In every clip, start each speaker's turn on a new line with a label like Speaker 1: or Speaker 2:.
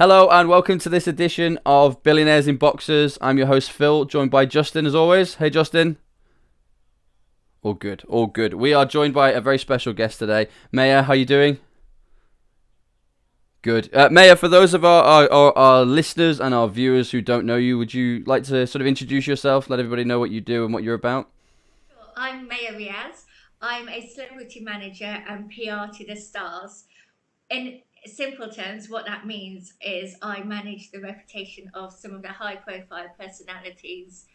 Speaker 1: Hello and welcome to this edition of Billionaires in Boxers. I'm your host Phil, joined by Justin as always. Hey Justin. All good, all good. We are joined by a very special guest today. Mayah, how you doing? Good. Mayah, for those of our listeners and our viewers who don't know you, would you like to sort of introduce yourself, let everybody know what you do and what you're about?
Speaker 2: Sure. I'm Mayah Riaz. I'm a celebrity manager and PR to the stars. In simple terms, what that means is I manage the reputation of some of the high profile personalities,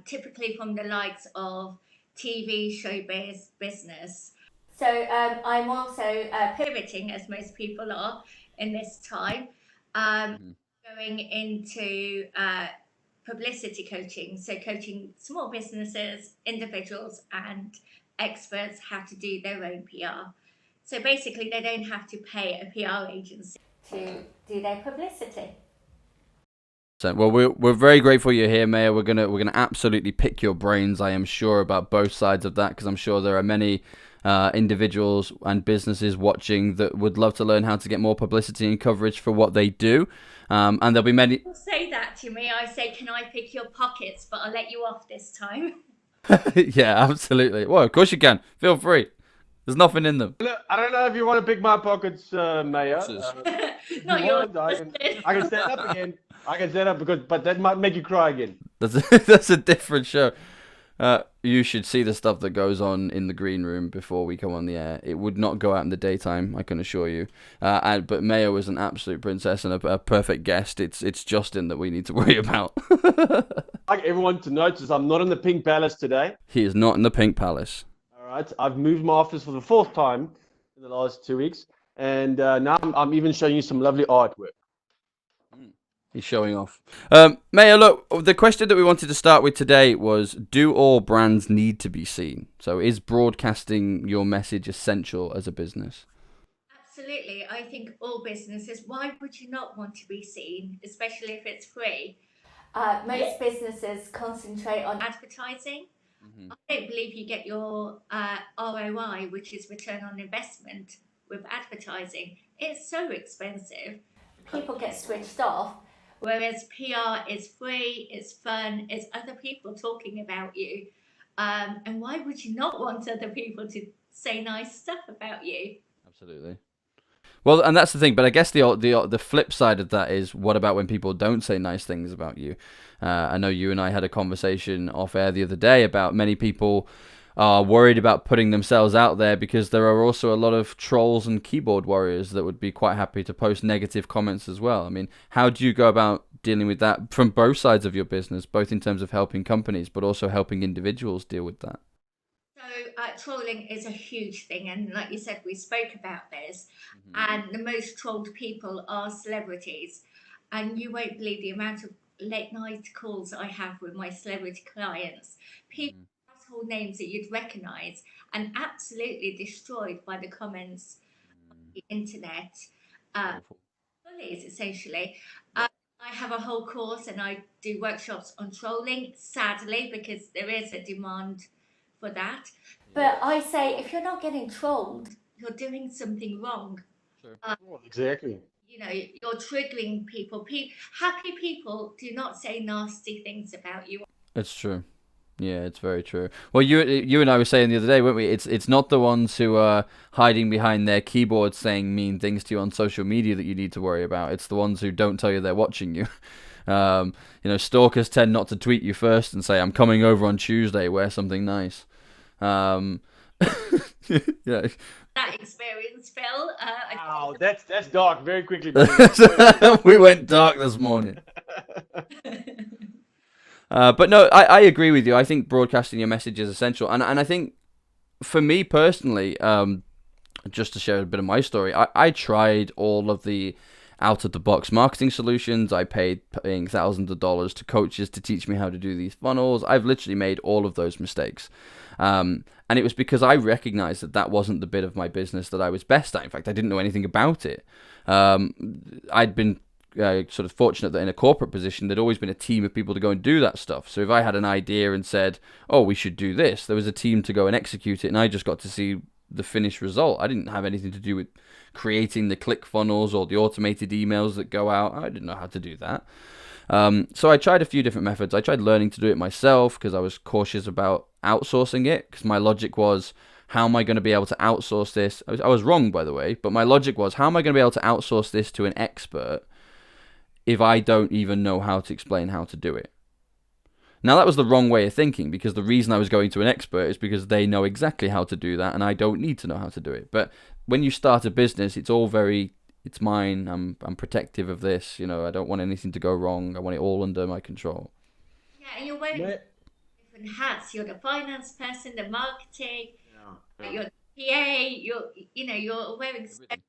Speaker 2: typically from the likes of TV, showbiz, business. I'm also pivoting, as most people are in this time, um,
Speaker 1: Mhm.
Speaker 2: going into publicity coaching. So, coaching small businesses, individuals, and experts how to do their own PR. So, basically, they don't have to pay a PR agency to do their publicity.
Speaker 1: So, well, we're very grateful you're here, Mayah. We're gonna absolutely pick your brains. I am sure about both sides of that because I'm sure there are many individuals and businesses watching that would love to learn how to get more publicity and coverage for what they do. And there'll be many.
Speaker 2: People say that to me. I say, "Can I pick your pockets?" But I'll let you off this time.
Speaker 1: Yeah, absolutely. Well, of course you can. Feel free. There's nothing in them.
Speaker 3: Look, I don't know if you want to pick my pockets, Maya. If you
Speaker 2: Not yours.
Speaker 3: want, I can stand up again. I can stand up but that might make you cry again.
Speaker 1: That's a different show. You should see the stuff that goes on in the green room before we come on the air. It would not go out in the daytime, I can assure you. But Mayah was an absolute princess and a perfect guest. It's Justin that we need to worry about.
Speaker 3: I'd like everyone to notice I'm not in the Pink Palace today.
Speaker 1: He is not in the Pink Palace.
Speaker 3: All right, I've moved my office for the fourth time in the last 2 weeks, and now I'm even showing you some lovely artwork.
Speaker 1: He's showing off. Mayah, look, the question that we wanted to start with today was, do all brands need to be seen? So is broadcasting your message essential as a business?
Speaker 2: Absolutely. I think all businesses, why would you not want to be seen, especially if it's free? Most businesses concentrate on advertising.
Speaker 1: Mhm.
Speaker 2: I don't believe you get your ROI, which is return on investment, with advertising. It's so expensive. People get switched off. Whereas PR is free, it's fun, it's other people talking about you. And why would you not want other people to say nice stuff about you?
Speaker 1: Absolutely. Well, and that's the thing. But I guess the flip side of that is, what about when people don't say nice things about you? I know you and I had a conversation off air the other day about many people are worried about putting themselves out there because there are also a lot of trolls and keyboard warriors that would be quite happy to post negative comments as well. I mean, how do you go about dealing with that from both sides of your business, both in terms of helping companies, but also helping individuals deal with that?
Speaker 2: So, trolling is a huge thing, and like you said, we spoke about this.
Speaker 1: Mhm.
Speaker 2: And the most trolled people are celebrities, and you won't believe the amount of late night calls I have with my celebrity clients. People,
Speaker 1: Mhm.
Speaker 2: household names that you'd recognise, and absolutely destroyed by the comments on
Speaker 1: Mm.
Speaker 2: the internet. Uh,
Speaker 1: Awful.
Speaker 2: Bullies, essentially.
Speaker 1: Yeah.
Speaker 2: I have a whole course, and I do workshops on trolling, sadly, because there is a demand for that.
Speaker 1: Yeah.
Speaker 2: But I say, if you're not getting trolled, you're doing something wrong.
Speaker 1: Sure.
Speaker 2: Uh,
Speaker 3: Well, exactly.
Speaker 2: you're triggering people. Happy people do not say nasty things about you.
Speaker 1: It's true. Yeah, it's very true. Well, you and I were saying the other day, weren't we? It's not the ones who are hiding behind their keyboards saying mean things to you on social media that you need to worry about. It's the ones who don't tell you they're watching you. Stalkers tend not to tweet you first and say, "I'm coming over on Tuesday. Wear something nice." Um, yeah.
Speaker 2: That experience, Phil.
Speaker 3: Wow, that's dark. Very quickly, buddy.
Speaker 1: We went dark this morning. But no, I agree with you. I think broadcasting your message is essential. And I think for me personally, just to share a bit of my story, I tried all of the out of the box marketing solutions. I paying thousands of dollars to coaches to teach me how to do these funnels. I've literally made all of those mistakes. And it was because I recognized that wasn't the bit of my business that I was best at. In fact, I didn't know anything about it. I'd been sort of fortunate that in a corporate position, there'd always been a team of people to go and do that stuff. So if I had an idea and said, "Oh, we should do this," there was a team to go and execute it, and I just got to see the finished result. I didn't have anything to do with creating the click funnels or the automated emails that go out. I didn't know how to do that. So I tried a few different methods. I tried learning to do it myself because I was cautious about outsourcing it, because my logic was, how am I going to be able to outsource this? I was wrong, by the way, but my logic was, how am I going to be able to outsource this to an expert if I don't even know how to explain how to do it? Now, that was the wrong way of thinking, because the reason I was going to an expert is because they know exactly how to do that and I don't need to know how to do it. But when you start a business, it's all very, it's mine, I'm protective of this, you know, I don't want anything to go wrong, I want it all under my control.
Speaker 2: Yeah, and you're wearing
Speaker 3: May-
Speaker 2: different hats. You're the finance person, the marketing,
Speaker 3: yeah,
Speaker 2: you're the PA, you're wearing so
Speaker 1: Everything.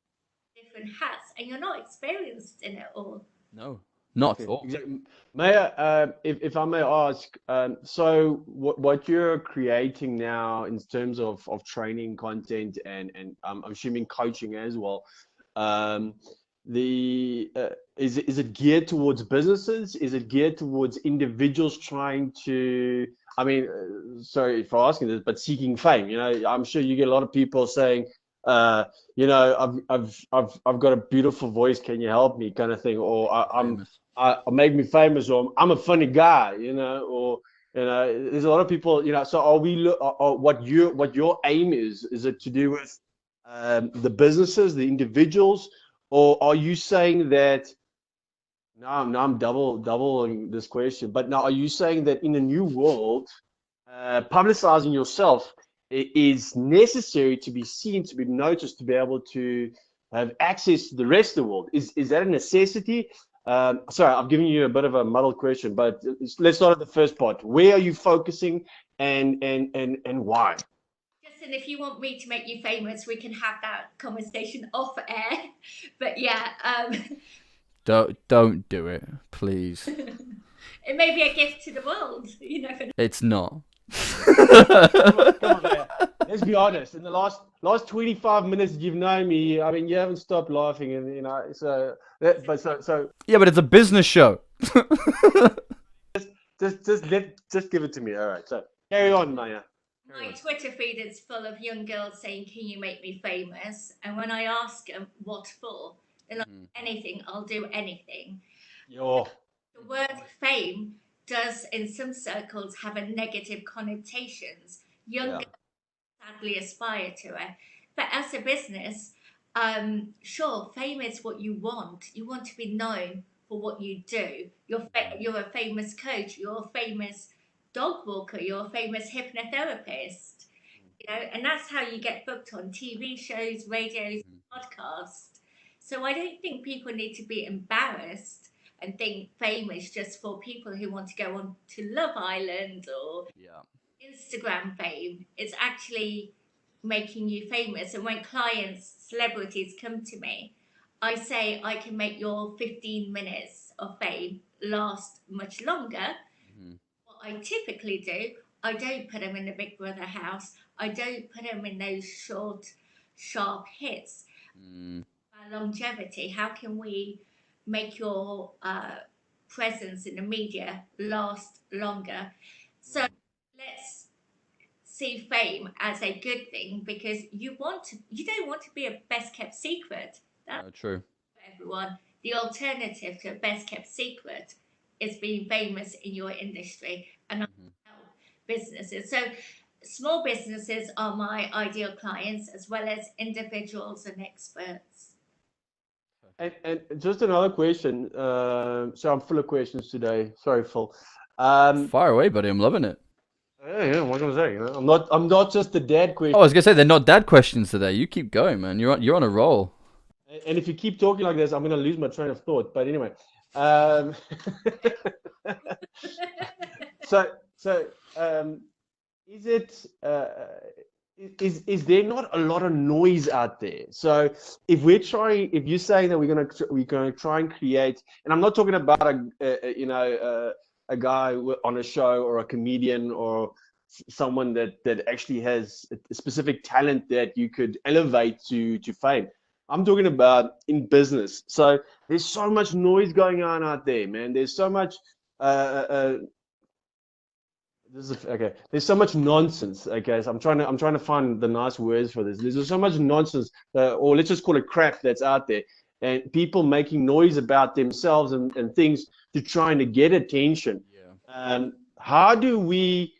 Speaker 2: different hats and you're not experienced in it all.
Speaker 1: No, not at
Speaker 3: okay,
Speaker 1: all.
Speaker 3: exactly. Maya, if I may ask, so what you're creating now in terms of training content and I'm assuming coaching as well, um, the is it geared towards businesses? Is it geared towards individuals trying to? I mean, sorry for asking this, but seeking fame. You know, I'm sure you get a lot of people saying, uh, you know, I've got a beautiful voice. Can you help me? Kind of thing, or
Speaker 1: Famous.
Speaker 3: make me famous, or I'm a funny guy. You know, or you know, there's a lot of people. You know, so are we? What your aim is? Is it to do with the businesses, the individuals, or are you saying that? Now I'm doubling this question. But now, are you saying that in a new world, publicizing yourself is necessary to be seen, to be noticed, to be able to have access to the rest of the world? Is that a necessity? Sorry, I've given you a bit of a muddled question, but let's start at the first part. Where are you focusing, and why?
Speaker 2: Justin, if you want me to make you famous, we can have that conversation off air. But yeah,
Speaker 1: Don't do it, please.
Speaker 2: it may be a gift to the world. You never know.
Speaker 1: It's not.
Speaker 3: Come on, man. Let's be honest. In the last 25 minutes that you've known me, I mean, you haven't stopped laughing, and you know, so
Speaker 1: Yeah, but it's a business show.
Speaker 3: just give it to me. All right. So carry on, Maya. Carry
Speaker 2: My
Speaker 3: on.
Speaker 2: Twitter feed is full of young girls saying, "Can you make me famous?" And when I ask them what for, they're like, "Anything, I'll do anything."
Speaker 3: Yo.
Speaker 2: The word fame does, in some circles, have a negative connotations. Young
Speaker 3: Yeah.
Speaker 2: girls sadly aspire to it. But as a business, sure, fame is what you want. You want to be known for what you do. You're a famous coach. You're a famous dog walker. You're a famous hypnotherapist. You know, and that's how you get booked on TV shows, radios, podcasts. So I don't think people need to be embarrassed and think fame is just for people who want to go on to Love Island or
Speaker 1: Yeah.
Speaker 2: Instagram fame. It's actually making you famous. And when clients, celebrities come to me, I say I can make your 15 minutes of fame last much longer.
Speaker 1: Mhm.
Speaker 2: What I typically do, I don't put them in the Big Brother house. I don't put them in those short, sharp hits.
Speaker 1: Mm.
Speaker 2: Longevity. How can we make your presence in the media last longer? So let's see fame as a good thing, because you don't want to be a best kept secret. That's
Speaker 1: No, true.
Speaker 2: for everyone. The alternative to a best kept secret is being famous in your industry and help businesses. So small businesses are my ideal clients, as well as individuals and experts.
Speaker 3: And just another question. So I'm full of questions today. Sorry, Phil.
Speaker 1: Far away, buddy. I'm loving it.
Speaker 3: Yeah, what can I say? You know, I'm not just the dad
Speaker 1: Oh, I was
Speaker 3: question.
Speaker 1: gonna say they're not dad questions today. You keep going, man. You're on a roll.
Speaker 3: And if you keep talking like this, I'm gonna lose my train of thought. But anyway, um, so is it is there not a lot of noise out there? So if you're saying that we're gonna try and create, and I'm not talking about a guy on a show or a comedian or someone that actually has a specific talent that you could elevate to fame. I'm talking about in business. So there's so much noise going on out there, man. There's so much uh, uh, Okay. There's so much nonsense. Okay, so I'm trying to find the nice words for this. There's so much nonsense, or let's just call it crap that's out there, and people making noise about themselves and things to trying to get attention.
Speaker 1: Yeah.
Speaker 3: How do we?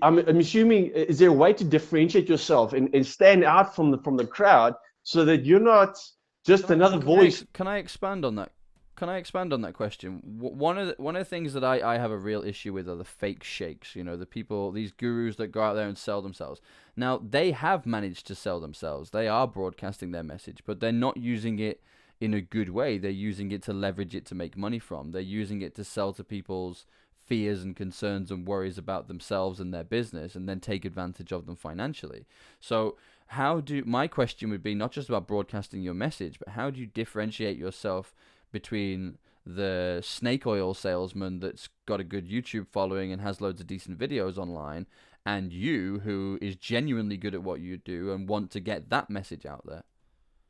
Speaker 3: I'm assuming, is there a way to differentiate yourself and stand out from the crowd so that you're not just another voice?
Speaker 1: Can I expand on that? Can I expand on that question? One of the things that I have a real issue with are the fake sheikhs. You know, the people, these gurus that go out there and sell themselves. Now, they have managed to sell themselves. They are broadcasting their message, but they're not using it in a good way. They're using it to leverage it to make money from. They're using it to sell to people's fears and concerns and worries about themselves and their business, and then take advantage of them financially. So my question would be not just about broadcasting your message, but how do you differentiate yourself between the snake oil salesman that's got a good YouTube following and has loads of decent videos online, and you, who is genuinely good at what you do and want to get that message out there?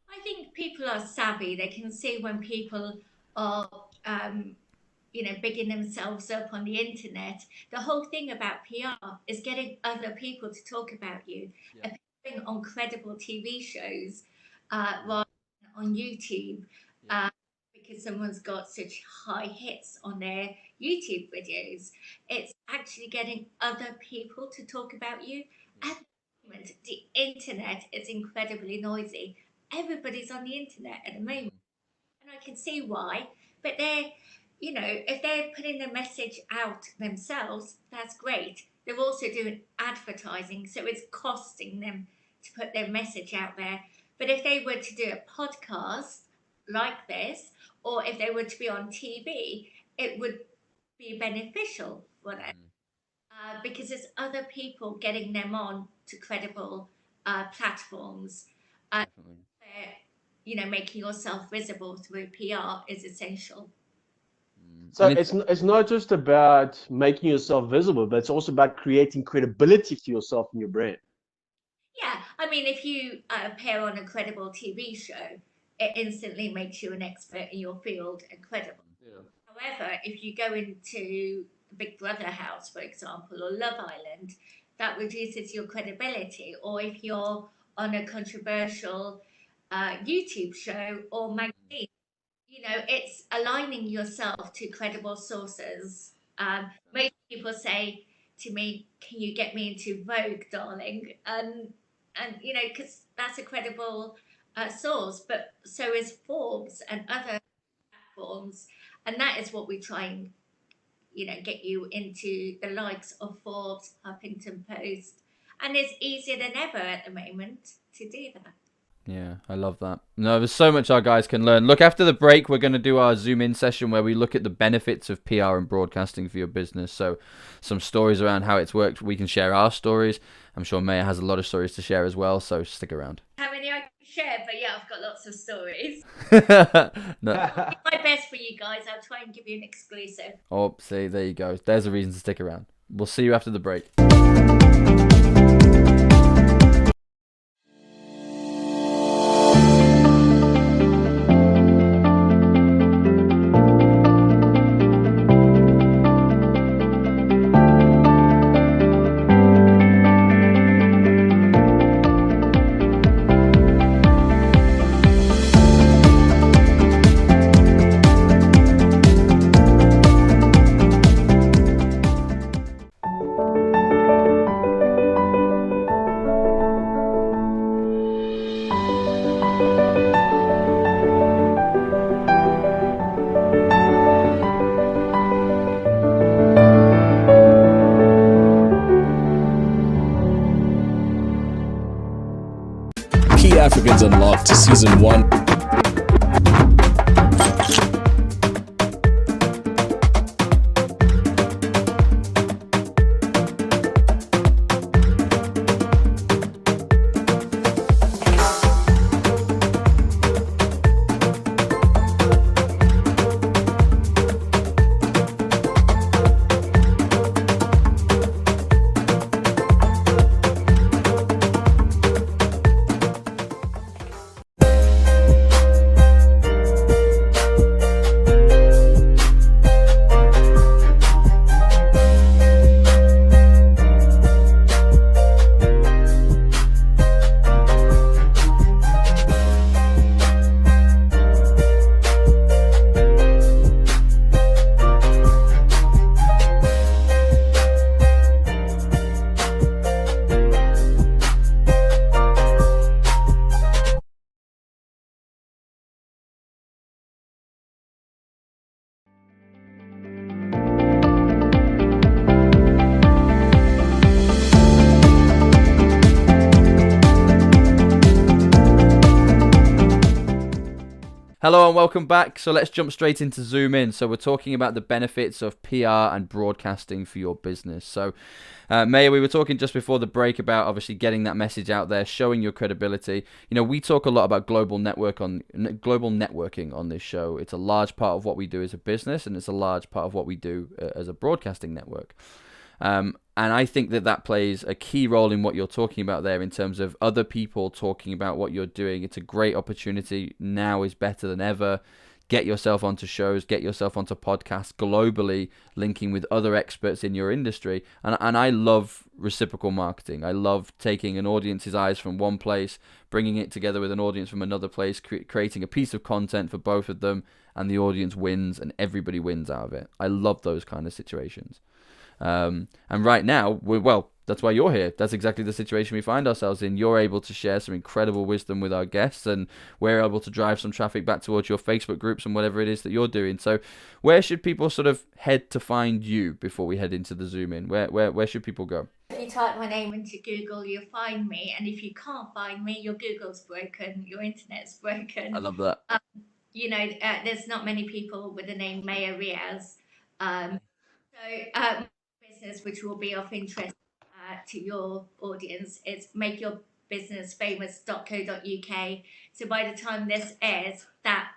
Speaker 2: I think people are savvy. They can see when people are, bigging themselves up on the internet. The whole thing about PR is getting other people to talk about you,
Speaker 1: Yeah.
Speaker 2: appearing on credible TV shows, rather than on YouTube,
Speaker 1: Yeah.
Speaker 2: because someone's got such high hits on their YouTube videos. It's actually getting other people to talk about you. At the moment, the internet is incredibly noisy. Everybody's on the internet at the moment, and I can see why. But if they're putting the message out themselves, that's great. They're also doing advertising, so it's costing them to put their message out there. But if they were to do a podcast like this, or if they were to be on TV, it would be beneficial for them, because there's other people getting them on to credible platforms.
Speaker 1: Definitely.
Speaker 2: Where, making yourself visible through PR is essential.
Speaker 3: So
Speaker 1: And
Speaker 3: it's not just about making yourself visible, but it's also about creating credibility for yourself and your brand.
Speaker 2: Yeah, I mean, if you appear on a credible TV show, it instantly makes you an expert in your field and credible.
Speaker 3: Yeah.
Speaker 2: However, if you go into the Big Brother house, for example, or Love Island, that reduces your credibility. Or if you're on a controversial YouTube show or magazine, it's aligning yourself to credible sources. Most people say to me, "Can you get me into Vogue, darling?" And because that's a credible source, but so is Forbes and other platforms, and that is what we try and get you into the likes of Forbes, Huffington Post, and it's easier than ever at the moment to do that.
Speaker 1: Yeah, I love that. No, there's so much our guys can learn. Look, after the break, we're going to do our Zoom in session where we look at the benefits of PR and broadcasting for your business. So some stories around how it's worked. We can share our stories. I'm sure Mayah has a lot of stories to share as well, so stick around.
Speaker 2: How many I can share, but yeah, I've got lots of stories.
Speaker 1: No.
Speaker 2: I'll do my best for you guys. I'll try and give you an exclusive.
Speaker 1: Oh, see, there you go. There's a reason to stick around. We'll see you after the break.
Speaker 4: Key Africans Unlocked to Season 1.
Speaker 1: Hello and welcome back. So let's jump straight into Zoom In. So we're talking about the benefits of PR and broadcasting for your business. So Mayah, we were talking just before the break about obviously getting that message out there, showing your credibility. You know, we talk a lot about global networking on this show. It's a large part of what we do as a business, and it's a large part of what we do as a broadcasting network. And I think that plays a key role in what you're talking about there in terms of other people talking about what you're doing. It's a great opportunity. Now is better than ever. Get yourself onto shows, get yourself onto podcasts globally, linking with other experts in your industry. And I love reciprocal marketing. I love taking an audience's eyes from one place, bringing it together with an audience from another place, creating a piece of content for both of them, and the audience wins and everybody wins out of it. I love those kind of situations. And right now, that's why you're here. That's exactly the situation we find ourselves in. You're able to share some incredible wisdom with our guests, and we're able to drive some traffic back towards your Facebook groups and whatever it is that you're doing. So where should people sort of head to find you before we head into the Zoom In? Where should people go?
Speaker 2: If you type my name into Google, you'll find me. And if you can't find me, your Google's broken, your internet's broken.
Speaker 1: I love that.
Speaker 2: There's not many people with the name Mayah Riaz. Business, which will be of interest to your audience, is makeyourbusinessfamous.co.uk. So by the time this airs, that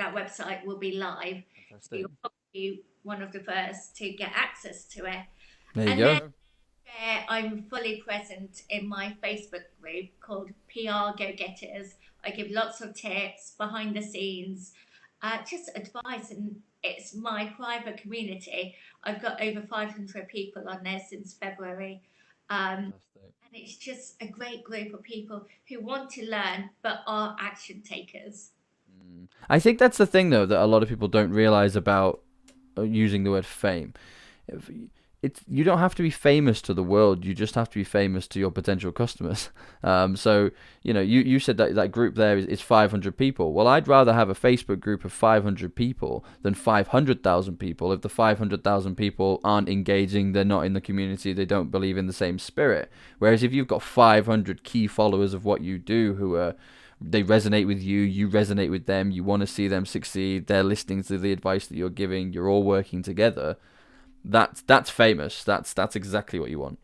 Speaker 2: website will be live. So you'll probably be one of the first to get access to it.
Speaker 1: There you go.
Speaker 2: Then, I'm fully present in my Facebook group called PR Go Getters. I give lots of tips behind the scenes, just advice, and it's my private community. I've got over 500 people on there since February. And it's just a great group of people who want to learn but are action takers.
Speaker 1: I think that's the thing, though, that a lot of people don't realize about using the word fame. You don't have to be famous to the world. You just have to be famous to your potential customers. So, you said that group there is 500 people. Well, I'd rather have a Facebook group of 500 people than 500,000 people. If the 500,000 people aren't engaging, they're not in the community, they don't believe in the same spirit. Whereas if you've got 500 key followers of what you do they resonate with you, you resonate with them, you want to see them succeed, they're listening to the advice that you're giving, you're all working together. That's famous. That's exactly what you want.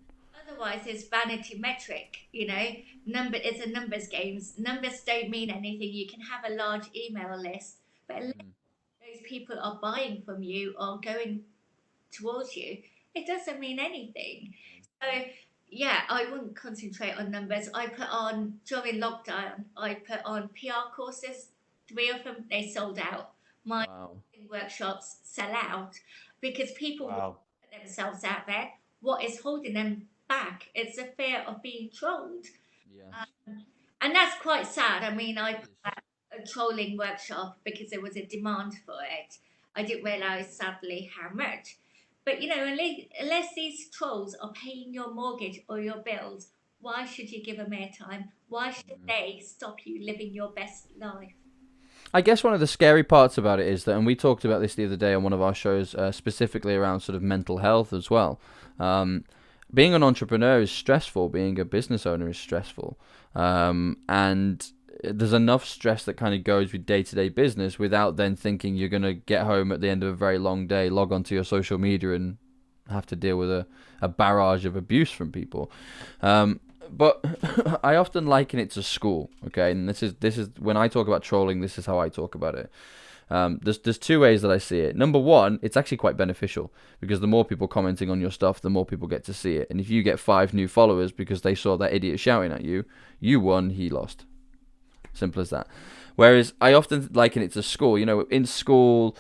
Speaker 2: Otherwise, it's vanity metric. It's a numbers game. Numbers don't mean anything. You can have a large email list, but unless those people are buying from you or going towards you, it doesn't mean anything. So yeah, I wouldn't concentrate on numbers. During lockdown, I put on PR courses. 3 of them, they sold out. My workshops sell out because people put themselves out there. What is holding them back? It's the fear of being trolled. Yeah. And that's quite sad. I mean, I put a trolling workshop because there was a demand for it. I didn't realise, sadly, how much. But, unless these trolls are paying your mortgage or your bills, why should you give them airtime? Why should they stop you living your best life?
Speaker 1: I guess one of the scary parts about it is that, and we talked about this the other day on one of our shows, specifically around sort of mental health as well. Being an entrepreneur is stressful. Being a business owner is stressful. And there's enough stress that kind of goes with day-to-day business without then thinking you're going to get home at the end of a very long day, log onto your social media and have to deal with a barrage of abuse from people. But I often liken it to school, okay? And this is when I talk about trolling, this is how I talk about it. There's 2 ways that I see it. Number one, it's actually quite beneficial because the more people commenting on your stuff, the more people get to see it. And if you get 5 new followers because they saw that idiot shouting at you, you won, he lost. Simple as that. Whereas I often liken it to school. In school,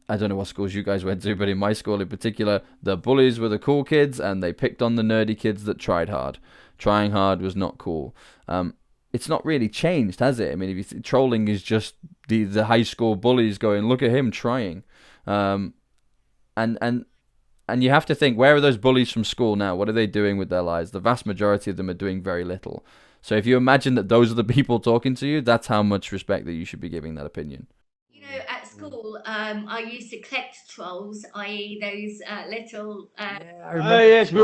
Speaker 1: I don't know what schools you guys went to, but in my school in particular, the bullies were the cool kids and they picked on the nerdy kids that tried hard. Trying hard was not cool. It's not really changed, has it? I mean, trolling is just the high school bullies going, look at him trying. And you have to think, where are those bullies from school now? What are they doing with their lives? The vast majority of them are doing very little. So if you imagine that those are the people talking to you, that's how much respect that you should be giving that opinion.
Speaker 2: At school, I used to collect trolls, i.e. those little...
Speaker 3: I remember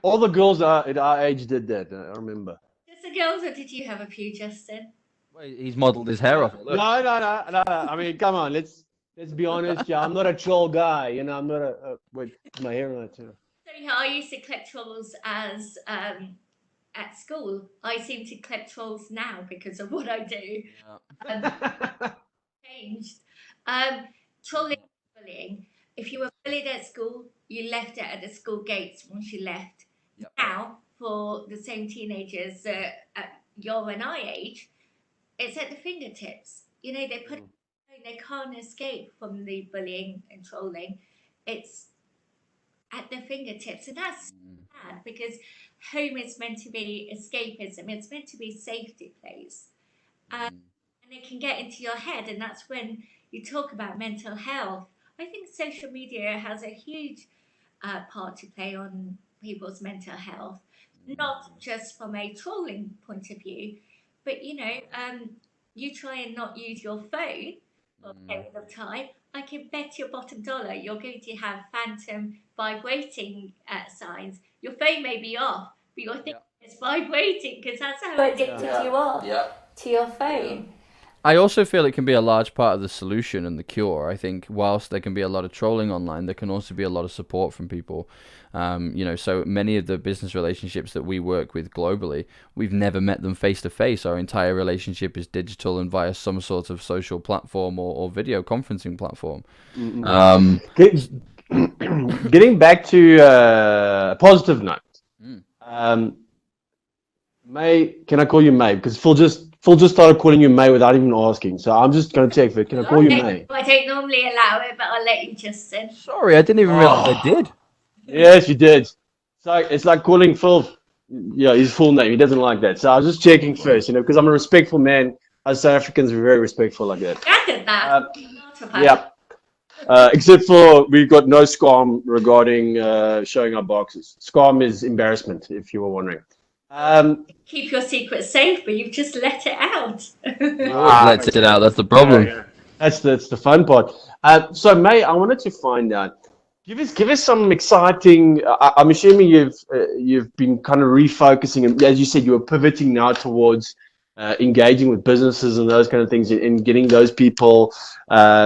Speaker 3: all the girls at our age did that, I remember.
Speaker 2: Just the girls, or did you have a few, Justin?
Speaker 1: Well, he's modelled his hair off it. Look.
Speaker 3: No. I mean, come on, let's be honest. Yeah, I'm not a troll guy. I'm not wait, my hair on it too.
Speaker 2: So yeah, I used to collect trolls as at school. I seem to collect trolls now because of what I do. Um, changed. Um, Trolling, bullying. If you were bullied at school, you left it at the school gates once you left.
Speaker 1: Yep.
Speaker 2: Now, for the same teenagers at your and I age, it's at the fingertips. They put it, they can't escape from the bullying and trolling. It's at their fingertips, and that's sad because home is meant to be escapism. It's meant to be a safety place, and it can get into your head, and that's when you talk about mental health. I think social media has a huge part to play on people's mental health, not just from a trolling point of view, but you try and not use your phone for a period of time. I can bet your bottom dollar you're going to have phantom vibrating signs. Your phone may be off, but you're thinking it's vibrating because that's how addicted you are to your phone.
Speaker 1: I also feel it can be a large part of the solution and the cure. I think whilst there can be a lot of trolling online, there can also be a lot of support from people. So many of the business relationships that we work with globally, we've never met them face to face. Our entire relationship is digital and via some sort of social platform or video conferencing platform.
Speaker 3: Getting back to a positive note. May, can I call you May? Because Phil just started calling you May without even asking. So I'm just going to check for it. Can I call you May?
Speaker 2: I don't normally allow it, but I'll let you, Justin.
Speaker 1: Sorry, I didn't even realize I did.
Speaker 3: Yes, you did. So it's like calling Phil, his full name. He doesn't like that. So I was just checking first, because I'm a respectful man. Us South Africans are very respectful like that.
Speaker 2: Gathered that.
Speaker 3: Except for we've got no scam regarding showing our boxes. Scam is embarrassment, if you were wondering.
Speaker 2: Keep your secret safe, but you've just let it out.
Speaker 1: Let's it out. That's the problem.
Speaker 3: Yeah. That's the fun part. So May, I wanted to find out. Give us some exciting. I'm assuming you've been kind of refocusing, and as you said, you were pivoting now towards engaging with businesses and those kind of things, and getting those people,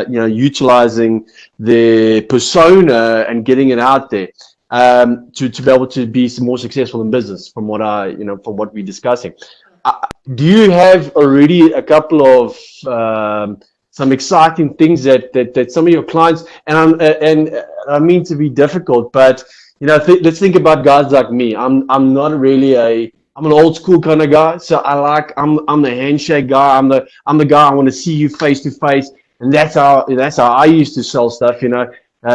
Speaker 3: utilizing their persona and getting it out there. To be able to be more successful in business, from what we're discussing. Do you have already a couple of some exciting things that some of your clients, and I mean to be difficult, but let's think about guys like me. I'm not really I'm an old school kind of guy, so I'm the handshake guy. I'm the guy I want to see you face to face, and that's how I used to sell stuff,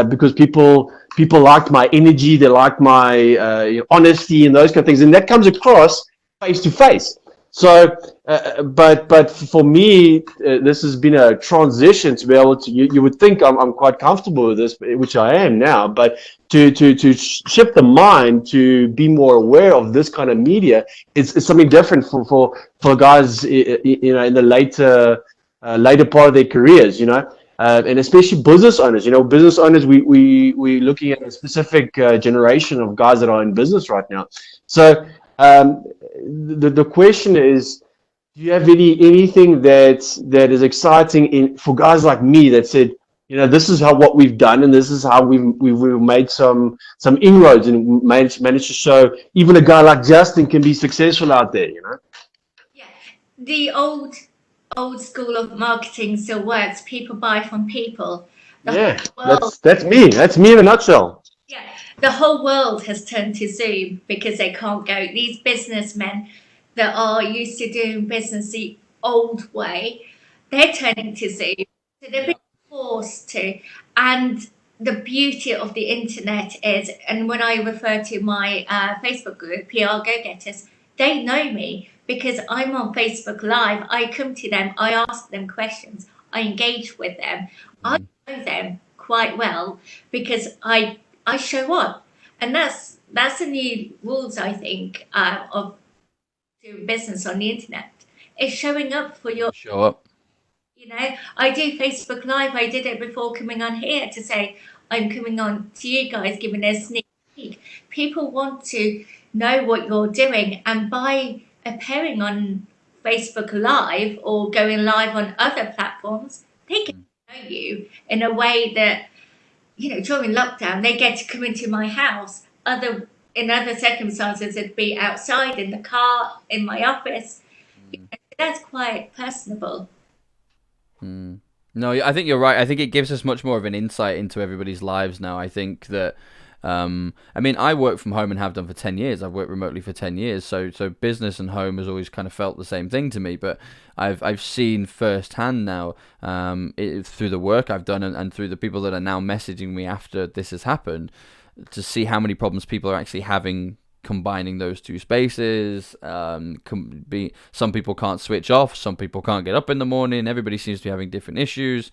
Speaker 3: because people liked my energy, they liked my honesty and those kind of things, and that comes across face to face. So, but for me, this has been a transition to be able to. You would think I'm quite comfortable with this, which I am now, but to shift the mind to be more aware of this kind of media, it's something different for guys, in the later part of their careers, and especially business owners. Business owners, we're looking at a specific generation of guys that are in business right now. So the question is, do you have anything that is exciting for guys like me that said, this is what we've done, and this is how we've made some inroads and managed to show even a guy like Justin can be successful out there,
Speaker 2: Yeah, the old school of marketing still works. People buy from people.
Speaker 3: That's me. That's me in a nutshell.
Speaker 2: Yeah, the whole world has turned to Zoom because they can't go. These businessmen that are used to doing business the old way, they're turning to Zoom. So they're being forced to. And the beauty of the internet is, and when I refer to my Facebook group, PR Go-Getters, they know me because I'm on Facebook Live. I come to them, I ask them questions, I engage with them. I know them quite well because I show up, and that's the new rules, I think, of doing business on the internet. It's showing up for your.
Speaker 1: Show up.
Speaker 2: I do Facebook Live. I did it before coming on here to say I'm coming on to you guys, giving a sneak peek. People want to know what you're doing, and by appearing on Facebook Live or going live on other platforms, they get to know you in a way that, during lockdown, they get to come into my house. In other circumstances, it'd be outside, in the car, in my office. That's quite personable.
Speaker 1: No, I think you're right. I think it gives us much more of an insight into everybody's lives now. I think that, I mean, I work from home and have done for 10 years. I've worked remotely for 10 years. So business and home has always kind of felt the same thing to me. But I've seen firsthand now, through the work I've done and through the people that are now messaging me after this has happened, to see how many problems people are actually having combining those two spaces. Some people can't switch off, some people can't get up in the morning. Everybody seems to be having different issues.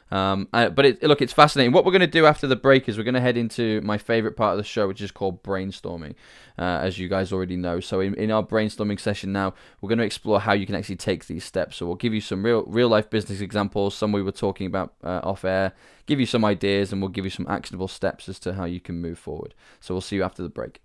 Speaker 1: But it's fascinating. What we're going to do after the break is we're going to head into my favorite part of the show, which is called brainstorming, as you guys already know. So in our brainstorming session now, we're going to explore how you can actually take these steps. So we'll give you some real life business examples, some we were talking about off air, give you some ideas, and we'll give you some actionable steps as to how you can move forward. So we'll see you after the break.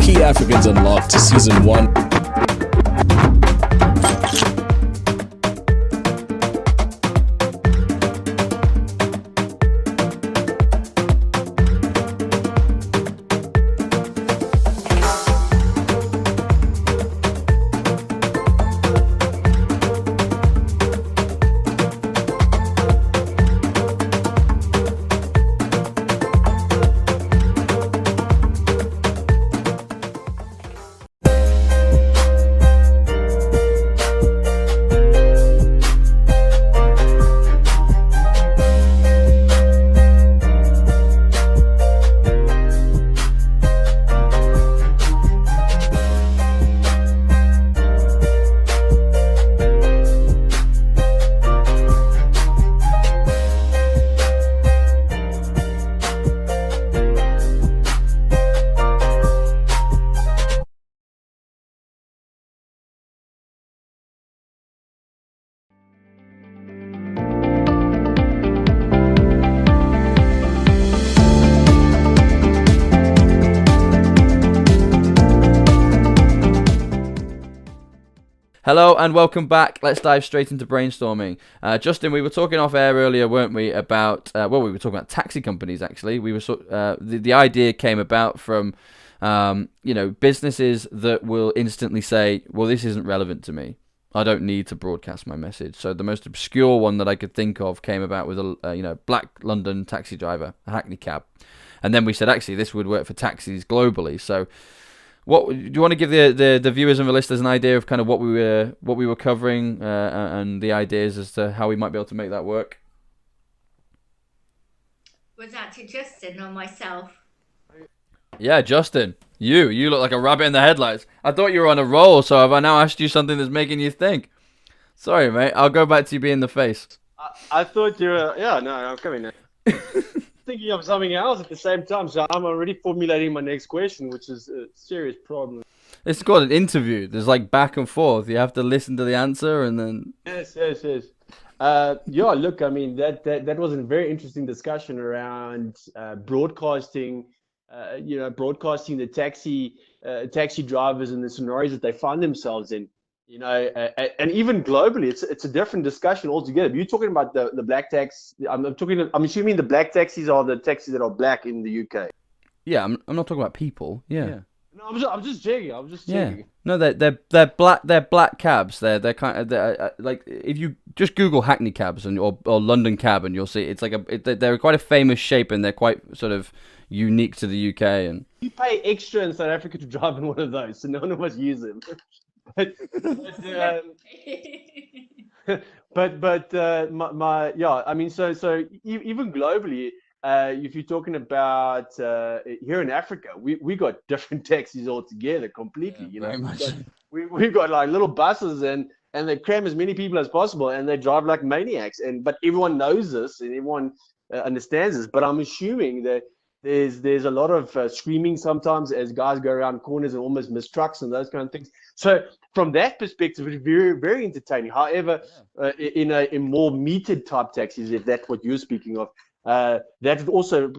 Speaker 4: Key Africans Unlocked Season 1.
Speaker 1: Hello and welcome back. Let's dive straight into brainstorming. Justin, we were talking off air earlier, weren't we, about, we were talking about taxi companies, actually. We were the idea came about from, businesses that will instantly say, well, this isn't relevant to me. I don't need to broadcast my message. So the most obscure one that I could think of came about with a black London taxi driver, a hackney cab. And then we said, actually, this would work for taxis globally. So what do you want to give the viewers and the listeners an idea of kind of what we were covering and the ideas as to how we might be able to make that work?
Speaker 2: Was that to Justin or myself?
Speaker 1: Yeah, Justin, you look like a rabbit in the headlights. I thought you were on a roll, so have I now asked you something that's making you think? Sorry, mate. I'll go back to you being the face.
Speaker 3: I thought you were, I'm coming now. Thinking of something else at the same time, so I'm already formulating my next question, which is a serious problem.
Speaker 1: It's called an interview. There's like back and forth. You have to listen to the answer and then.
Speaker 3: Yes. Look, I mean that was a very interesting discussion around broadcasting. Broadcasting the taxi drivers and the scenarios that they find themselves in. And even globally, it's a different discussion altogether. You're talking about the black tax. I'm assuming the black taxis are the taxis that are black in the UK.
Speaker 1: Yeah, I'm not talking about people. Yeah.
Speaker 3: No, I'm just checking. I'm just
Speaker 1: Yeah.
Speaker 3: checking.
Speaker 1: No, they're black cabs. They're kind of like if you just Google Hackney cabs or London cab and you'll see it's like they're quite a famous shape and they're quite sort of unique to the UK and
Speaker 3: You pay extra in South Africa to drive in one of those, so none of us use them. But yeah, I mean, even globally, if you're talking about here in Africa, we got different taxis altogether, completely. You know,
Speaker 1: very much.
Speaker 3: we've got like little buses and they cram as many people as possible and they drive like maniacs. But everyone knows this and everyone understands this. But I'm assuming that there's a lot of screaming sometimes as guys go around corners and almost miss trucks and those kind of things. So from that perspective, it's very, very entertaining. However, in more metered type taxis, if that's what you're speaking of, that also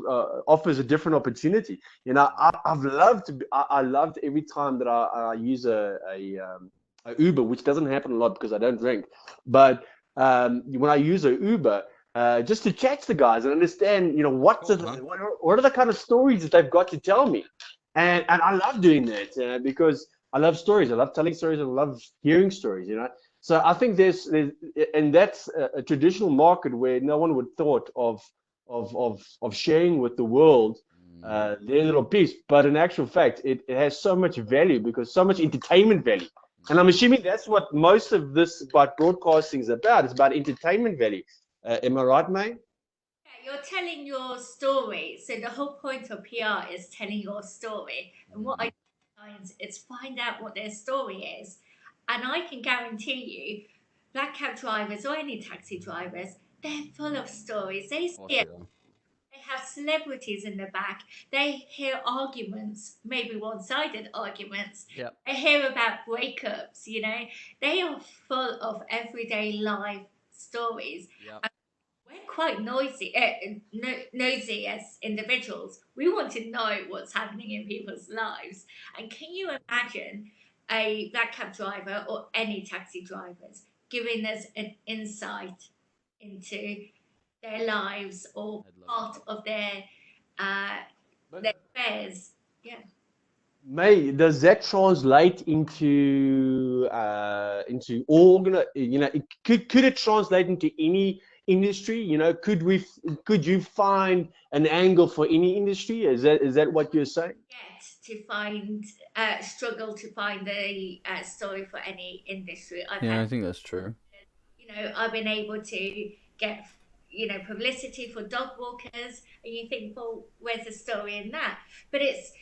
Speaker 3: offers a different opportunity. You know, I loved every time that I use a Uber, which doesn't happen a lot because I don't drink. But when I use a Uber, just to chat to the guys and understand, you know, what are the kind of stories that they've got to tell me, and I love doing that because I love stories. I love telling stories. I love hearing stories. You know, so I think and that's a traditional market where no one would thought of sharing with the world their little piece. But in actual fact, it has so much value because so much entertainment value. And I'm assuming that's what most of this about broadcasting is about. It's about entertainment value. Am I right, mate?
Speaker 2: Yeah, you're telling your story. So the whole point of PR is telling your story. And what I do sometimes is find out what their story is. And I can guarantee you, black cab drivers or any taxi drivers, they're full of stories. They have celebrities in the back. They hear arguments, maybe one-sided arguments.
Speaker 1: Yep.
Speaker 2: They hear about breakups, you know. They are full of everyday life stories.
Speaker 1: Yep.
Speaker 2: We're quite nosy as individuals. We want to know what's happening in people's lives. And can you imagine a black cab driver or any taxi drivers giving us an insight into their lives or part of uh, their affairs? Yeah.
Speaker 3: May, does that translate into you know, could it translate into any industry? You know, could you find an angle for any industry? Is that what you're saying?
Speaker 2: Struggle to find a story for any industry.
Speaker 1: Yeah, I think that's true.
Speaker 2: I've been able to get, publicity for dog walkers, and you think, well, where's the story in that? But it's,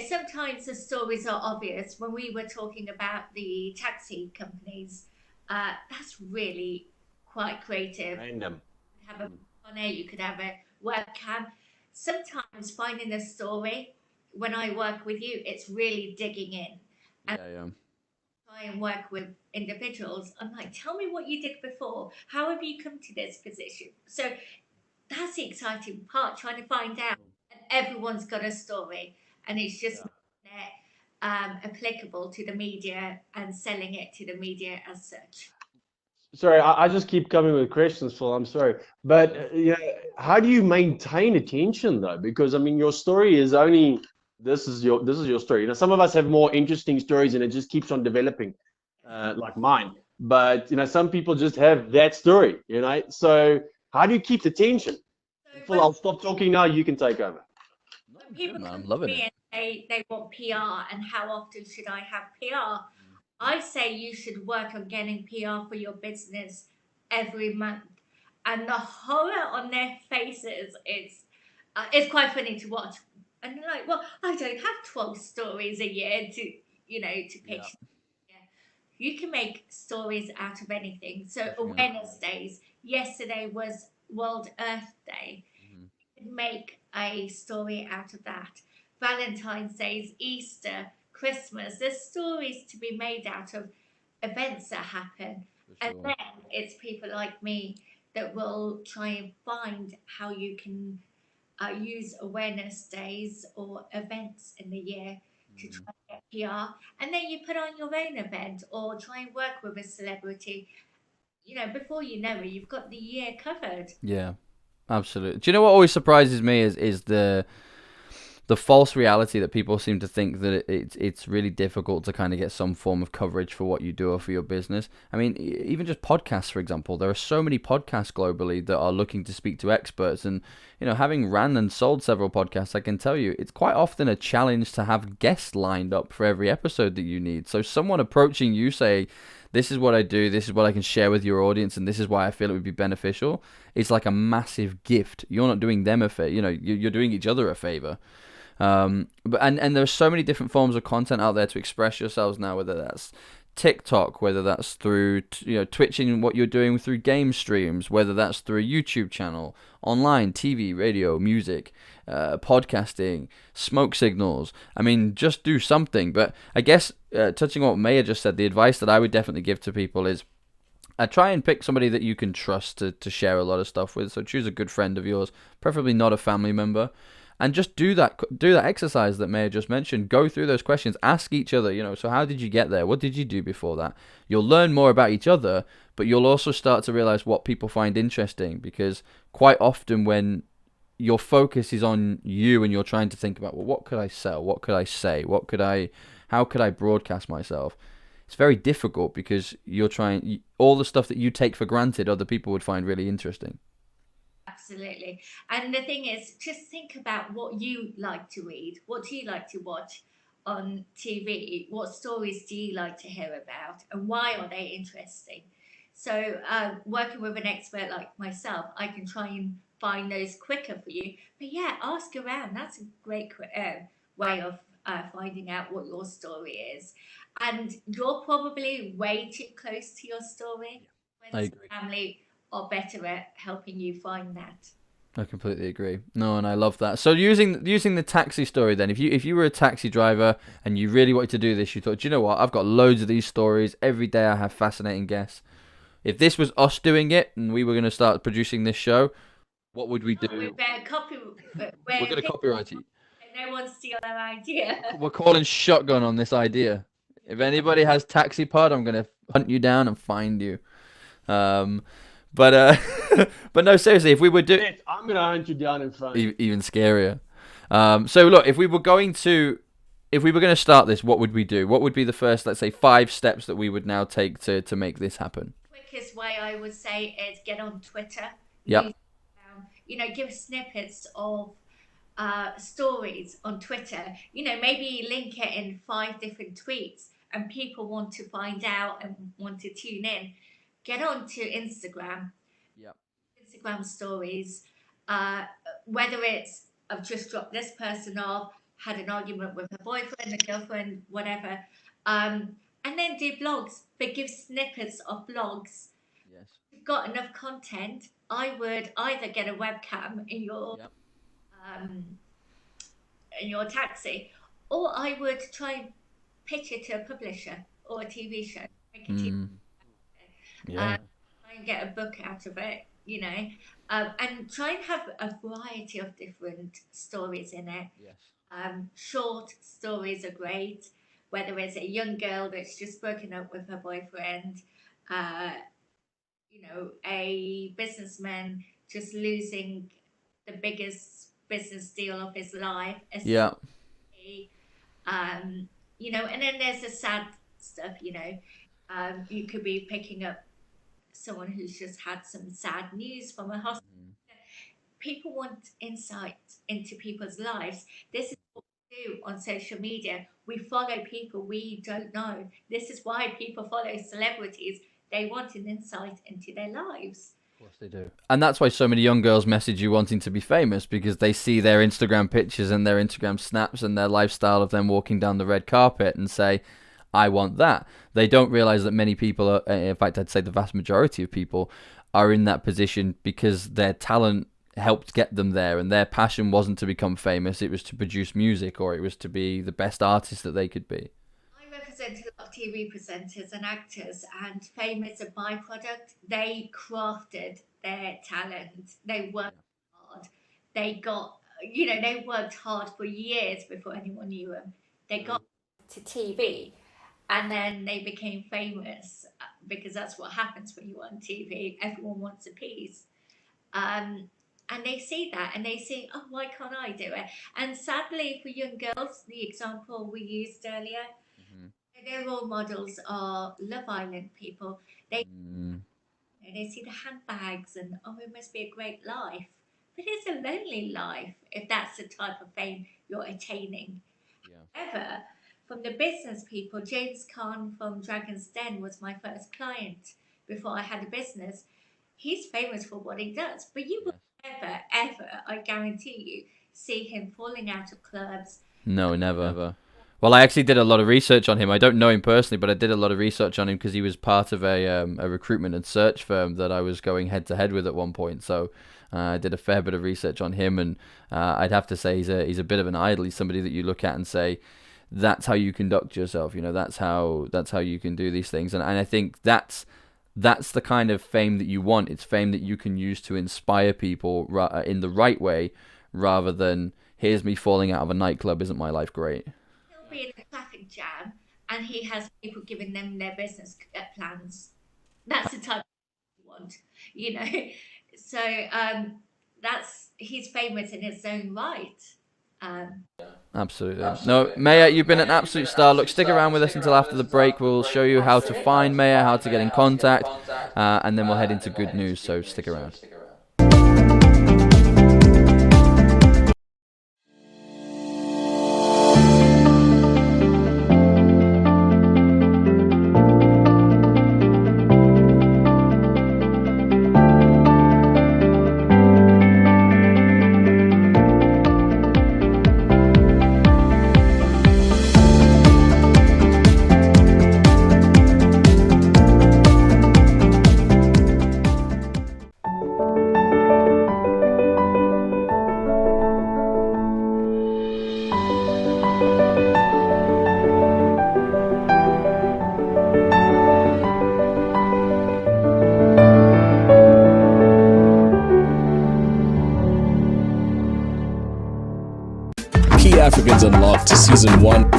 Speaker 2: sometimes the stories are obvious. When we were talking about the taxi companies, that's really quite creative.
Speaker 3: Random.
Speaker 2: Have a on air, you could have a webcam. Sometimes finding a story, when I work with you, it's really digging in and
Speaker 1: Yeah.
Speaker 2: try and work with individuals. I'm like, tell me what you did before. How have you come to this position? So that's the exciting part, trying to find out. And everyone's got a story, and it's just applicable to the media and selling it to the media as such.
Speaker 3: Sorry, I just keep coming with questions, Phil. I'm sorry, but you know, how do you maintain attention though? Because I mean, your story is only this is your story. You know, some of us have more interesting stories, and it just keeps on developing, like mine. But you know, some people just have that story. You know, so how do you keep the tension?
Speaker 2: So
Speaker 3: Phil, I'll stop talking now. You can take over.
Speaker 2: when people
Speaker 1: I'm
Speaker 2: come to
Speaker 1: loving
Speaker 2: me
Speaker 1: it.
Speaker 2: and they want PR and how often should I have PR, I say you should work on getting PR for your business every month. And the horror on their faces is it's quite funny to watch. And they're like, well, I don't have 12 stories a year to pitch. Yeah. You can make stories out of anything. So awareness days. Yesterday was World Earth Day. Make a story out of that. Valentine's Day, Easter, Christmas. There's stories to be made out of events that happen. And then it's people like me that will try and find how you can use awareness days or events in the year to try and get PR. And then you put on your own event or try and work with a celebrity. Before you know it, you've got the year covered.
Speaker 1: Yeah, absolutely. Do you know what always surprises me is the false reality that people seem to think that it's really difficult to kind of get some form of coverage for what you do or for your business. I mean, even just podcasts, for example, there are so many podcasts globally that are looking to speak to experts. And, having ran and sold several podcasts, I can tell you it's quite often a challenge to have guests lined up for every episode that you need. So someone approaching you, say, this is what I do, this is what I can share with your audience, and this is why I feel it would be beneficial. It's like a massive gift. You're not doing them a favor, you're doing each other a favor. But there's so many different forms of content out there to express yourselves now, whether that's TikTok, whether that's through twitching what you're doing through game streams, whether that's through a YouTube channel, online, TV, radio, music, podcasting, smoke signals. I mean, just do something. But I guess touching on what Mayah just said, the advice that I would definitely give to people is try and pick somebody that you can trust to share a lot of stuff with. So choose a good friend of yours, preferably not a family member. And just do that exercise that Mayah just mentioned. Go through those questions. Ask each other, so how did you get there? What did you do before that? You'll learn more about each other, but you'll also start to realize what people find interesting, because quite often when your focus is on you and you're trying to think about, well, what could I sell? What could I say? How could I broadcast myself? It's very difficult because you're trying, all the stuff that you take for granted, other people would find really interesting.
Speaker 2: Absolutely. And the thing is, just think about what you like to read. What do you like to watch on TV? What stories do you like to hear about? And why are they interesting? So working with an expert like myself, I can try and find those quicker for you. But yeah, ask around. That's a great way of finding out what your story is. And you're probably way too close to your story.
Speaker 1: I
Speaker 2: Friends
Speaker 1: agree.
Speaker 2: and family are better at helping you find that.
Speaker 1: I completely agree. No, and I love that. So using the taxi story then, if you were a taxi driver and you really wanted to do this, you thought, do you know what? I've got loads of these stories. Every day I have fascinating guests. If this was us doing it and we were going to start producing this show, what would we do?
Speaker 2: We're
Speaker 1: We're going to copyright it.
Speaker 2: No one steal our idea.
Speaker 1: We're calling shotgun on this idea. If anybody has taxi pod, I'm going to hunt you down and find you. But but no, seriously, if we were doing,
Speaker 3: I'm gonna hunt you down and find you.
Speaker 1: Even scarier. So look, if we were going to start this, what would we do? What would be the first, let's say, 5 steps that we would now take to make this happen?
Speaker 2: Quickest way I would say is get on Twitter.
Speaker 1: Yep.
Speaker 2: Give snippets of stories on Twitter. Maybe link it in 5 different tweets, and people want to find out and want to tune in. Get on to Instagram.
Speaker 1: Yep.
Speaker 2: Instagram stories. Whether it's I've just dropped this person off, had an argument with her boyfriend, a girlfriend, whatever. And then do blogs, but give snippets of blogs.
Speaker 1: Yes.
Speaker 2: If you've got enough content, I would either get a webcam in your in your taxi, or I would try and pitch it to a publisher or a TV show. Make a TV
Speaker 1: Yeah.
Speaker 2: try and get a book out of it, and try and have a variety of different stories in it.
Speaker 1: Yes.
Speaker 2: Short stories are great, whether it's a young girl that's just broken up with her boyfriend, a businessman just losing the biggest business deal of his life.
Speaker 1: Yeah.
Speaker 2: And then there's the sad stuff, you could be picking up someone who's just had some sad news from a hospital. People want insight into people's lives. This is what we do on social media. We follow people we don't know. This is why people follow celebrities. They want an insight into their lives.
Speaker 1: Of course they do. And that's why so many young girls message you wanting to be famous, because they see their Instagram pictures and their Instagram snaps and their lifestyle of them walking down the red carpet and say, I want that. They don't realize that many people are, in fact, I'd say the vast majority of people are in that position because their talent helped get them there, and their passion wasn't to become famous. It was to produce music, or it was to be the best artist that they could be.
Speaker 2: I represent a lot of TV presenters and actors, and fame is a byproduct. They crafted their talent. They worked hard. They worked hard for years before anyone knew them. They got to TV, and then they became famous because that's what happens when you're on TV. Everyone wants a piece. and they see that and they say, oh, why can't I do it? And sadly for young girls, the example we used earlier,
Speaker 1: Mhm.
Speaker 2: their role models are Love Island people. They
Speaker 1: Mm,
Speaker 2: they see the handbags and, oh, it must be a great life. But it's a lonely life if that's the type of fame you're attaining.
Speaker 1: yeah.
Speaker 2: However, from the business people, James Khan from Dragon's Den was my first client before I had a business. He's famous for what he does, but you will
Speaker 1: Yes.
Speaker 2: never, ever, I guarantee you, see him falling out of clubs.
Speaker 1: No, never. Well, I actually did a lot of research on him. I don't know him personally, but I did a lot of research on him because he was part of a recruitment and search firm that I was going head to head with at one point. So I did a fair bit of research on him, and I'd have to say he's a bit of an idol. He's somebody that you look at and say, that's how you conduct yourself. You know, that's how you can do these things. And I think that's the kind of fame that you want. It's fame that you can use to inspire people in the right way, rather than here's me falling out of a nightclub. Isn't my life great?
Speaker 2: He'll be in a traffic jam and he has people giving them their business plans. That's the type you want, you know. So that's he's famous in his own right. Um,
Speaker 1: Absolutely. No, Mayah, you've been an absolute star. Look, stick around with us until after the break. We'll show you how to find Mayah, how to get in contact, and then we'll head into good news. So stick around.
Speaker 4: Key Africans Unlocked Season 1.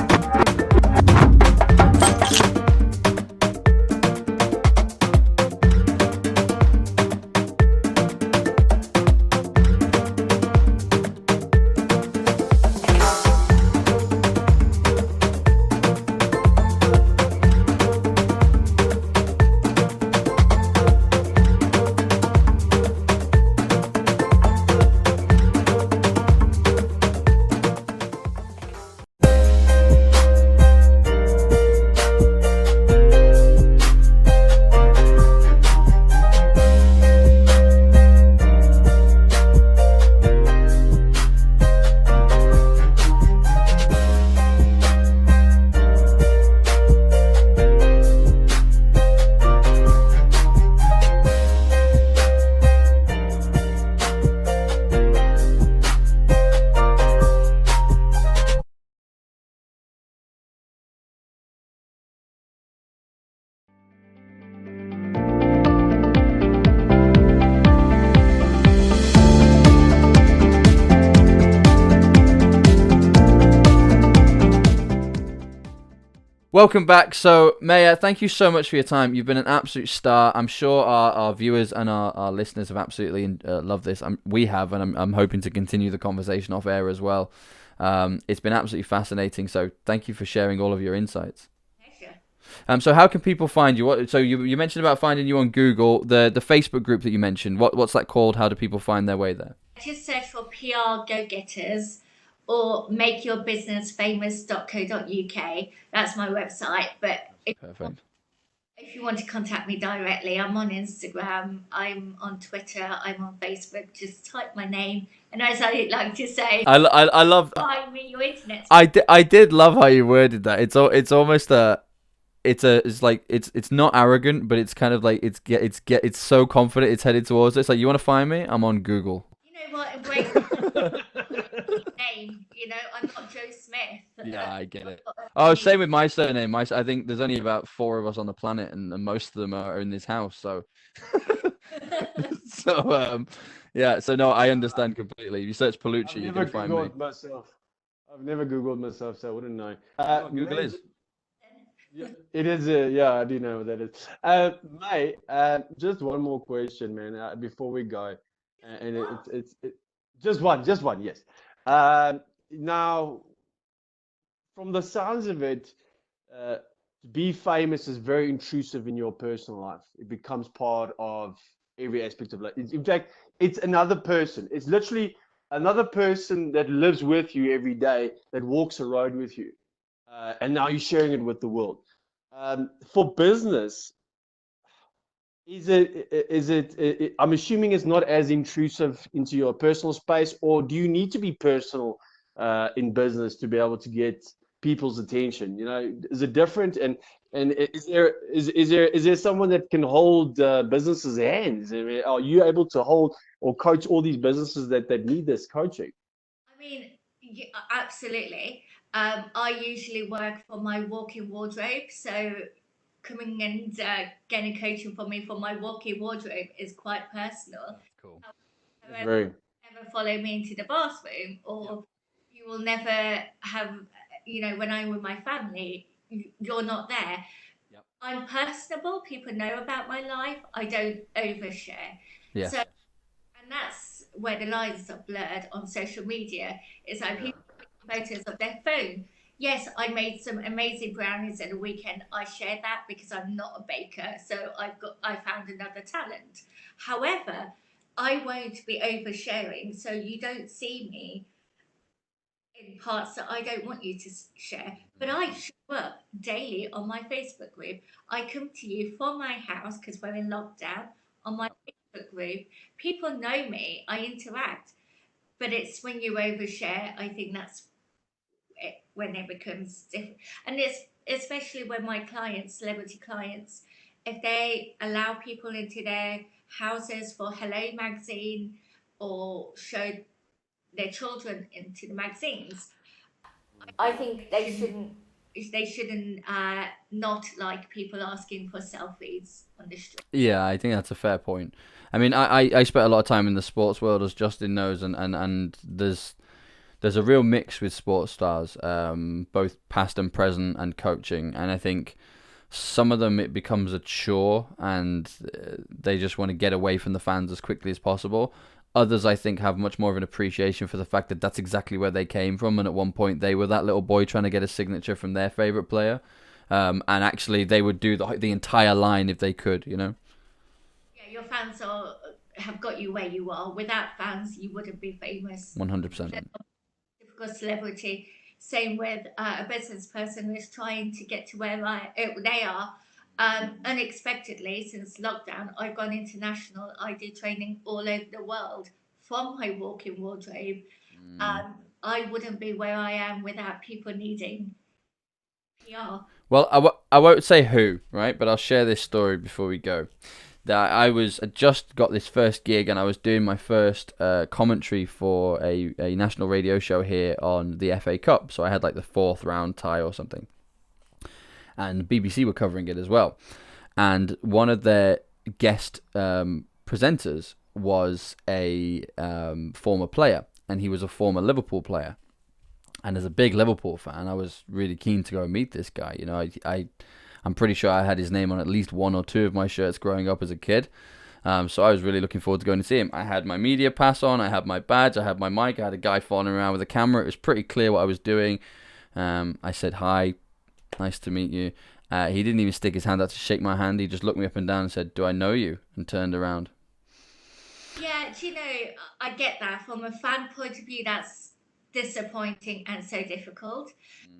Speaker 1: Welcome back. So, Mayah, thank you so much for your time. You've been an absolute star. I'm sure our viewers and our listeners have absolutely loved this. We have, and I'm hoping to continue the conversation off air as well. It's been absolutely fascinating. So, thank you for sharing all of your insights.
Speaker 2: Pleasure.
Speaker 1: So how can people find you? So you mentioned about finding you on Google, the Facebook group that you mentioned. What's that called? How do people find their way there?
Speaker 2: Just search for PR Go Getters or makeyourbusinessfamous.co.uk. That's my website. But
Speaker 1: Perfect.
Speaker 2: if you want to contact me directly, I'm on Instagram, I'm on Twitter, I'm on Facebook. Just type my name. And as I like to say,
Speaker 1: I love.
Speaker 2: find me your internet.
Speaker 1: I did love how you worded that. It's almost it's not arrogant, but it's kind of like it's so confident. It's headed towards it. It's like, you want to find me? I'm on Google.
Speaker 2: You know what? A great name. You know, I'm not Joe Smith.
Speaker 1: Yeah, I get it. Oh, same with my surname. I think there's only about 4 of us on the planet, and most of them are in this house. So, yeah. So no, I understand completely. If you search Palucci,
Speaker 3: I've
Speaker 1: you
Speaker 3: never
Speaker 1: can find me.
Speaker 3: Googled myself. I've never Googled myself, so I wouldn't know.
Speaker 1: Google is.
Speaker 3: Yeah, it is. Yeah, I do know what that is. Mate, just one more question, man, before we go. and
Speaker 2: What?
Speaker 3: it's just one, yes. Now, from the sounds of it, to be famous is very intrusive in your personal life. It becomes part of every aspect of life. In fact, it's another person. It's literally another person that lives with you every day, that walks a road with you, and now you're sharing it with the world. For business, I'm assuming it's not as intrusive into your personal space, or do you need to be personal in business to be able to get people's attention? You know, is it different? And is there someone that can hold businesses' hands? I mean, are you able to hold or coach all these businesses that need this coaching?
Speaker 2: I mean, absolutely. I usually work for my walk-in wardrobe, so coming and getting coaching from me for my walk-in wardrobe is quite personal.
Speaker 1: That's cool.
Speaker 3: It's
Speaker 2: However,
Speaker 3: very,
Speaker 2: never follow me into the bathroom,
Speaker 1: Yep.
Speaker 2: or you will never have, when I'm with my family, you're not there.
Speaker 1: Yep.
Speaker 2: I'm personable. People know about my life. I don't overshare.
Speaker 1: Yes.
Speaker 2: So, and that's where the lines are blurred on social media. Is like
Speaker 3: yeah.
Speaker 2: people taking photos of their phone. Yes, I made some amazing brownies at the weekend. I shared that because I'm not a baker, so I found another talent. However, I won't be oversharing, so you don't see me in parts that I don't want you to share. But I show up daily on my Facebook group. I come to you from my house because we're in lockdown on my
Speaker 1: Yep.
Speaker 2: Facebook group. People know me. I interact. But it's when you overshare, I think that's when it becomes different. And it's especially when my clients, celebrity clients, if they allow people into their houses for Hello magazine or show their children into the magazines, I think they shouldn't not like people asking for selfies on the street.
Speaker 1: Yeah, I think that's a fair point. I mean, I spent a lot of time in the sports world, as Justin knows, and there's a real mix with sports stars, both past and present, and coaching. And I think some of them it becomes a chore, and they just want to get away from the fans as quickly as possible. Others, I think, have much more of an appreciation for the fact that that's exactly where they came from, and at one point they were that little boy trying to get a signature from their favorite player, and actually they would do the entire line if they could, you know.
Speaker 2: Yeah, your fans have got you where you are. Without fans, you wouldn't be famous.
Speaker 1: 100%.
Speaker 2: Typical celebrity. Same with a business person who is trying to get to where they are. Unexpectedly, since lockdown, I've gone international. I do training all over the world from my walk-in wardrobe. I wouldn't be where I am without people needing PR.
Speaker 1: Well, I won't say who, right? But I'll share this story before we go. That I just got this first gig, and I was doing my first commentary for a national radio show here on the FA Cup. So I had like the fourth round tie or something, and BBC were covering it as well. And one of their guest presenters was a former player, and he was a former Liverpool player. And as a big Liverpool fan, I was really keen to go and meet this guy. You know, I'm pretty sure I had his name on at least one or two of my shirts growing up as a kid. So I was really looking forward to going to see him. I had my media pass on, I had my badge, I had my mic, I had a guy following around with a camera. It was pretty clear what I was doing. I said, "Hi, nice to meet you." He didn't even stick his hand out to shake my hand. He just looked me up and down and said, "Do I know you?" and turned around.
Speaker 2: Yeah, do you know, I get that. From a fan point of view, that's disappointing and so difficult.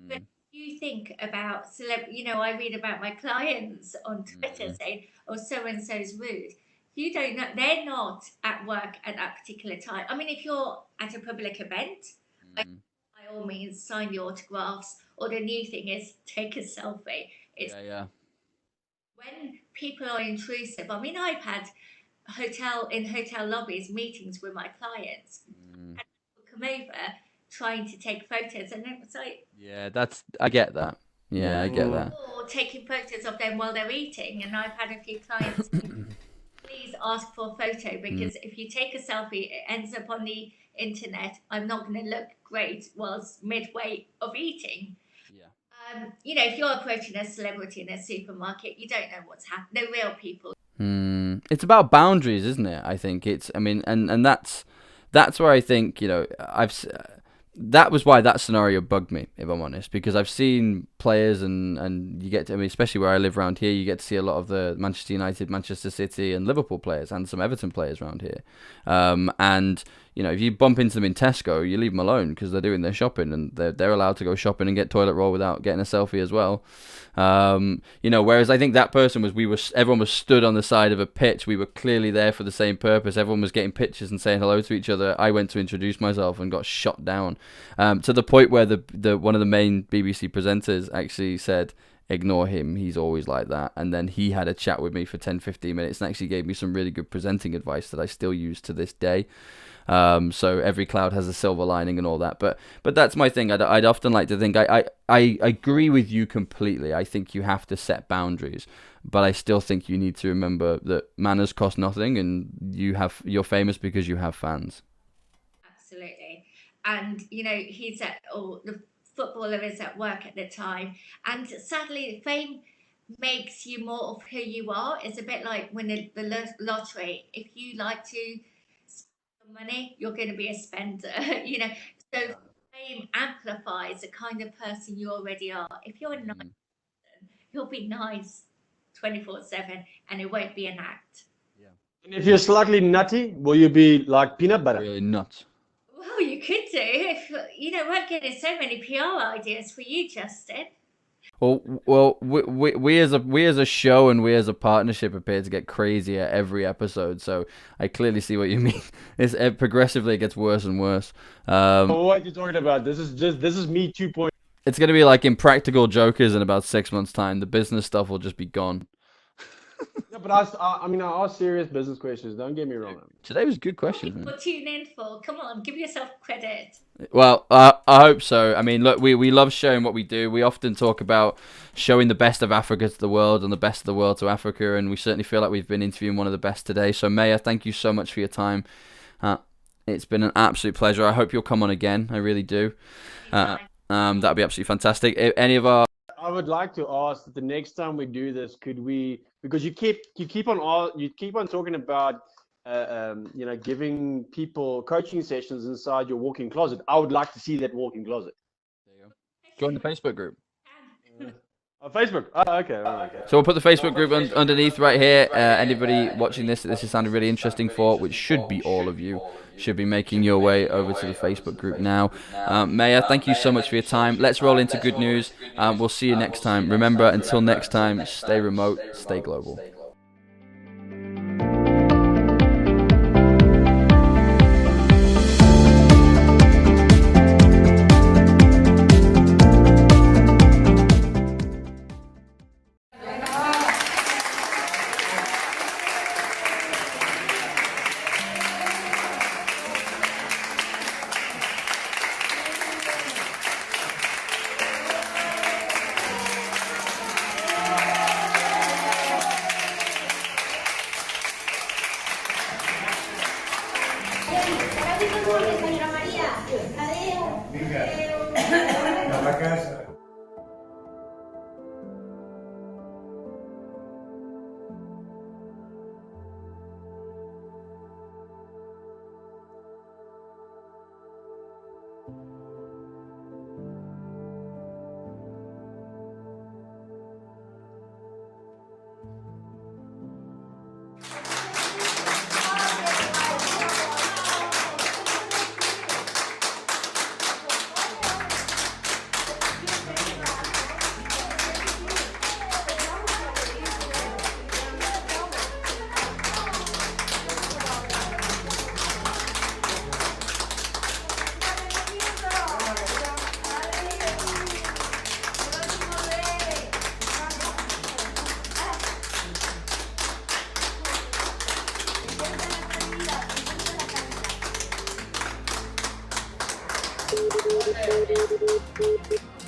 Speaker 2: But you think about I read about my clients on Twitter saying, "Oh, so and so's rude." You don't know, they're not at work at that particular time. I mean, if you're at a public event, by all means, sign the autographs. Or the new thing is take a selfie. It's
Speaker 1: Yeah, yeah.
Speaker 2: when people are intrusive. I mean, I've had hotel lobbies meetings with my clients, and people come over trying to take photos, and it's like,
Speaker 1: Yeah, I get that. Yeah, I get that.
Speaker 2: or taking photos of them while they're eating. And I've had a few clients, please ask for a photo, because if you take a selfie, it ends up on the internet. I'm not going to look great whilst midway of eating.
Speaker 1: Yeah.
Speaker 2: If you're approaching a celebrity in a supermarket, you don't know what's happening. They're real people.
Speaker 1: it's about boundaries, isn't it? I think it's. I mean, and that's where I think, that was why that scenario bugged me, if I'm honest, because I've seen players and you get to, I mean, especially where I live around here, you get to see a lot of the Manchester United, Manchester City, and Liverpool players, and some Everton players around here. And if you bump into them in Tesco, you leave them alone because they're doing their shopping, and they're allowed to go shopping and get toilet roll without getting a selfie as well. Whereas I think that person everyone was stood on the side of a pitch. We were clearly there for the same purpose. Everyone was getting pictures and saying hello to each other. I went to introduce myself and got shot down, to the point where the one of the main BBC presenters actually said, ignore him, he's always like that. And then he had a chat with me for 10-15 minutes and actually gave me some really good presenting advice that I still use to this day. So every cloud has a silver lining and all that, but that's my thing. I'd often like to think I agree with you completely. I think you have to set boundaries, but I still think you need to remember that manners cost nothing, and you're famous because you have fans.
Speaker 2: Absolutely. And he's the footballer is at work at the time, and sadly fame makes you more of who you are. It's a bit like when the lottery. If you like to money, you're going to be a spender. So fame amplifies the kind of person you already are. If you're a nice person, you'll be nice 24/7, and it won't be an act.
Speaker 1: Yeah.
Speaker 3: And if you're slightly nutty, will you be like peanut butter?
Speaker 1: Really nuts.
Speaker 2: Well, you could do. If we're getting so many PR ideas for you, Justin.
Speaker 1: Well, we as a show and we as a partnership appear to get crazier every episode. So I clearly see what you mean. It progressively gets worse and worse.
Speaker 3: What are you talking about? This is me 2.0.
Speaker 1: It's gonna be like Impractical Jokers in about 6 months' time. The business stuff will just be gone.
Speaker 3: Yeah, but I ask serious business questions. Don't get me wrong.
Speaker 1: Today was a good question.
Speaker 2: People tune in for. Come on, give yourself credit.
Speaker 1: Well, I hope so. I mean, look, we love showing what we do. We often talk about showing the best of Africa to the world and the best of the world to Africa, and we certainly feel like we've been interviewing one of the best today. So, Mayah, thank you so much for your time. It's been an absolute pleasure. I hope you'll come on again. I really do. That'd be absolutely fantastic. If any of our
Speaker 3: I would like to ask that the next time we do this, could we? Because you keep on talking about giving people coaching sessions inside your walk-in closet. I would like to see that walk-in closet.
Speaker 1: There you go. Join the Facebook group.
Speaker 3: Facebook. Oh, okay. Okay.
Speaker 1: So we'll put the Facebook group underneath right here. Anybody watching this is sounding really interesting for, which should be all of you, should be making your way over to the Facebook group now. Mayah, thank you so much for your time. Let's roll into good news. We'll see you next time. Remember, until next time, stay remote, stay global.
Speaker 5: Thank you.